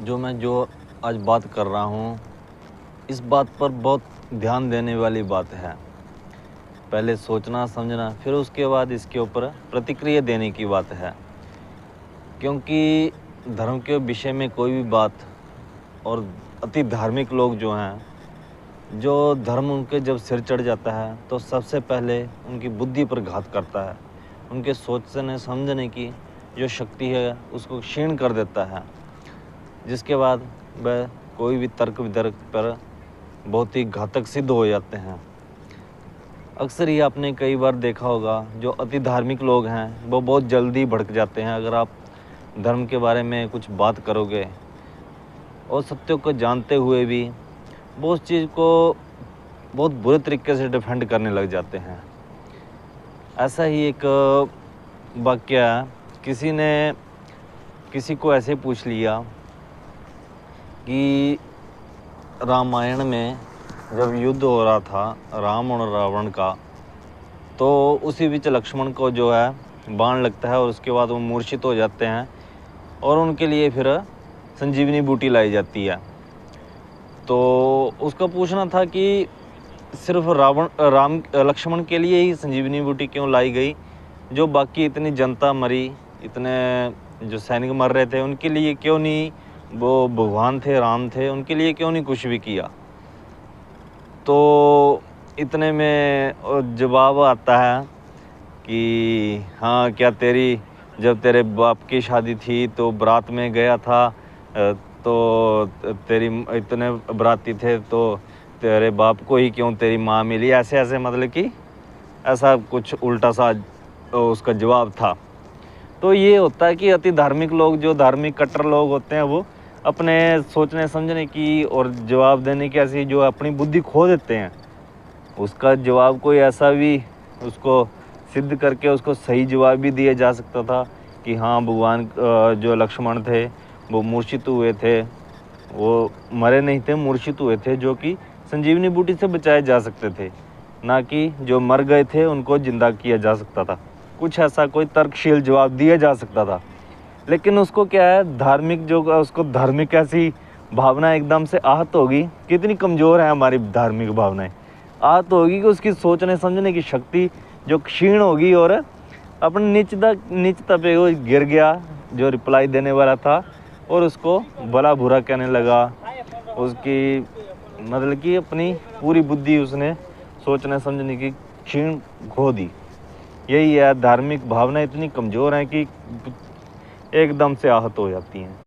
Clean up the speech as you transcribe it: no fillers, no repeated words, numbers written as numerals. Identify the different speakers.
Speaker 1: जो आज बात कर रहा हूँ, इस बात पर बहुत ध्यान देने वाली बात है। पहले सोचना समझना, फिर उसके बाद इसके ऊपर प्रतिक्रिया देने की बात है। क्योंकि धर्म के विषय में कोई भी बात और अति धार्मिक लोग जो हैं, जो धर्म उनके जब सिर चढ़ जाता है तो सबसे पहले उनकी बुद्धि पर घात करता है। उनके सोचने समझने की जो शक्ति है उसको क्षीण कर देता है, जिसके बाद वह कोई भी तर्क वितर्क पर बहुत ही घातक सिद्ध हो जाते हैं। अक्सर ही आपने कई बार देखा होगा, जो अति धार्मिक लोग हैं वो बहुत जल्दी भड़क जाते हैं। अगर आप धर्म के बारे में कुछ बात करोगे और सत्यों को जानते हुए भी वो उस चीज़ को बहुत बुरे तरीके से डिफेंड करने लग जाते हैं। ऐसा ही एक वाक़या है, किसी ने किसी को ऐसे पूछ लिया कि रामायण में जब युद्ध हो रहा था राम और रावण का, तो उसी बीच लक्ष्मण को जो है बाण लगता है और उसके बाद वो मूर्छित हो जाते हैं और उनके लिए फिर संजीवनी बूटी लाई जाती है। तो उसका पूछना था कि सिर्फ लक्ष्मण के लिए ही संजीवनी बूटी क्यों लाई गई, जो बाकी इतनी जनता मरी, इतने जो सैनिक मर रहे थे उनके लिए क्यों नहीं, वो भगवान थे, राम थे, उनके लिए क्यों नहीं कुछ भी किया। तो इतने में जवाब आता है कि हाँ, क्या जब तेरे बाप की शादी थी तो बारात में गया था, तो तेरी इतने बराती थे तो तेरे बाप को ही क्यों तेरी माँ मिली, ऐसे ऐसे मतलब कि ऐसा कुछ उल्टा सा उसका जवाब था। तो ये होता है कि अति धार्मिक लोग, जो धार्मिक कट्टर लोग होते हैं, वो अपने सोचने समझने की और जवाब देने की ऐसी जो अपनी बुद्धि खो देते हैं। उसका जवाब कोई ऐसा भी उसको सिद्ध करके उसको सही जवाब भी दिया जा सकता था कि हाँ, भगवान जो लक्ष्मण थे वो मूर्छित हुए थे, वो मरे नहीं थे, मूर्छित हुए थे, जो कि संजीवनी बूटी से बचाए जा सकते थे, ना कि जो मर गए थे उनको जिंदा किया जा सकता था। कुछ ऐसा कोई तर्कशील जवाब दिया जा सकता था। लेकिन उसको क्या है, धार्मिक जो उसको धार्मिक ऐसी भावना एकदम से आहत होगी। कितनी कमज़ोर है हमारी धार्मिक भावनाएं, आहत होगी कि उसकी सोचने समझने की शक्ति जो क्षीण होगी और अपने नीचता पे वो गिर गया, जो रिप्लाई देने वाला था, और उसको भला बुरा कहने लगा। उसकी मतलब कि अपनी पूरी बुद्धि उसने सोचने समझने की क्षीण खो दी। यही है, धार्मिक भावना इतनी कमज़ोर है कि एकदम से आहत हो जाती हैं।